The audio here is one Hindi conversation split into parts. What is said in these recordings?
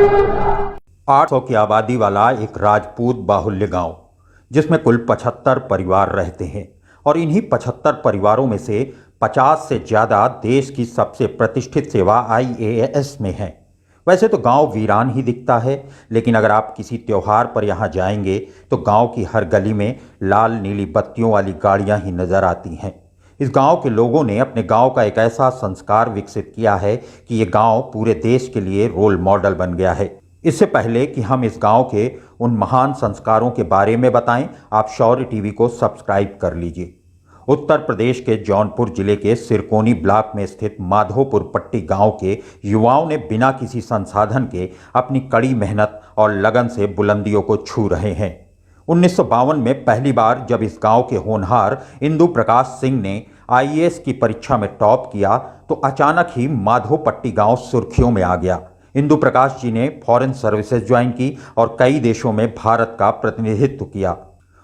800 की आबादी वाला एक राजपूत बाहुल्य गांव, जिसमें कुल 75 परिवार रहते हैं और इन्हीं 75 परिवारों में से 50 से ज़्यादा देश की सबसे प्रतिष्ठित सेवा आईएएस में हैं। वैसे तो गांव वीरान ही दिखता है, लेकिन अगर आप किसी त्योहार पर यहां जाएंगे तो गांव की हर गली में लाल नीली बत्तियों वाली गाड़ियां ही नजर आती हैं। इस गांव के लोगों ने अपने गांव का एक ऐसा संस्कार विकसित किया है कि ये गांव पूरे देश के लिए रोल मॉडल बन गया है। इससे पहले कि हम इस गांव के उन महान संस्कारों के बारे में बताएं, आप शौर्य टीवी को सब्सक्राइब कर लीजिए। उत्तर प्रदेश के जौनपुर जिले के सिरकोनी ब्लॉक में स्थित माधोपुर पट्टी गांव के युवाओं ने बिना किसी संसाधन के अपनी कड़ी मेहनत और लगन से बुलंदियों को छू रहे हैं। 1952 में पहली बार जब इस गांव के होनहार इंदु प्रकाश सिंह ने आईएएस की परीक्षा में टॉप किया तो अचानक ही माधोपट्टी गांव सुर्खियों में आ गया। इंदु प्रकाश जी ने फॉरेन सर्विसेज ज्वाइन की और कई देशों में भारत का प्रतिनिधित्व किया।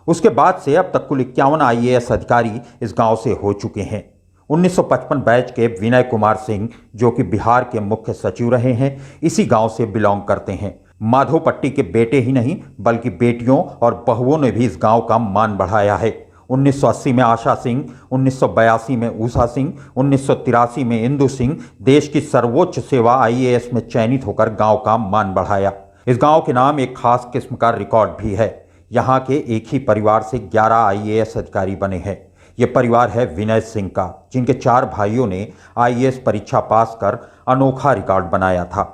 उसके बाद से अब तक कुल 51 आईएएस अधिकारी इस गांव से हो चुके हैं। 1955 बैच के विनय कुमार सिंह, जो कि बिहार के मुख्य सचिव रहे हैं, इसी गांव से बिलोंग करते हैं। माधोपट्टी के बेटे ही नहीं बल्कि बेटियों और बहुओं ने भी इस गांव का मान बढ़ाया है। 1980 में आशा सिंह, 1982 में उषा सिंह, 1983 में इंदु सिंह देश की सर्वोच्च सेवा आईएएस में चयनित होकर गांव का मान बढ़ाया। इस गांव के नाम एक खास किस्म का रिकॉर्ड भी है। यहाँ के एक ही परिवार से 11 आईएएस अधिकारी बने हैं। ये परिवार है विनय सिंह का, जिनके 4 भाइयों ने आईएएस परीक्षा पास कर अनोखा रिकॉर्ड बनाया था।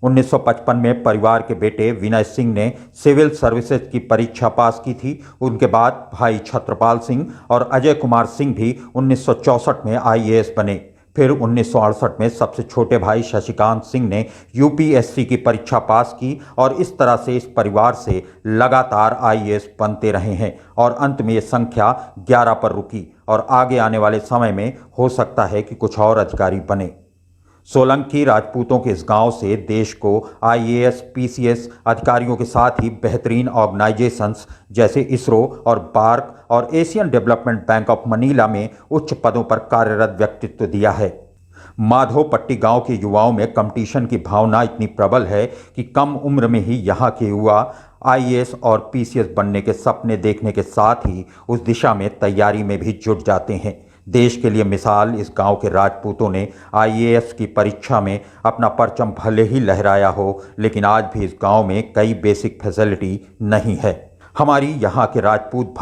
1955 में परिवार के बेटे विनय सिंह ने सिविल सर्विसेज की परीक्षा पास की थी। उनके बाद भाई छत्रपाल सिंह और अजय कुमार सिंह भी 1964 में आईएएस बने। फिर 1968 में सबसे छोटे भाई शशिकांत सिंह ने यूपीएससी की परीक्षा पास की और इस तरह से इस परिवार से लगातार आईएएस बनते रहे हैं और अंत में ये संख्या 11 पर रुकी और आगे आने वाले समय में हो सकता है कि कुछ और अधिकारी बने। सोलंकी राजपूतों के इस गांव से देश को आईएएस, पीसीएस अधिकारियों के साथ ही बेहतरीन ऑर्गेनाइजेशंस जैसे इसरो और बार्क और Asian development bank of Manila में उच्च पदों पर कार्यरत व्यक्तित्व दिया है। माधोपट्टी गांव के युवाओं में कंपटीशन की भावना इतनी प्रबल है कि कम उम्र में ही यहाँ के युवा आईएएस और पीसीएस बनने के सपने देखने के साथ ही उस दिशा में तैयारी में भी जुट जाते हैं। देश के लिए मिसाल इस गांव के राजपूतों ने आईएएस की परीक्षा में अपना परचम भले ही लहराया हो, लेकिन आज भी इस गांव में कई बेसिक फैसिलिटी नहीं है। हमारी यहाँ के राजपूत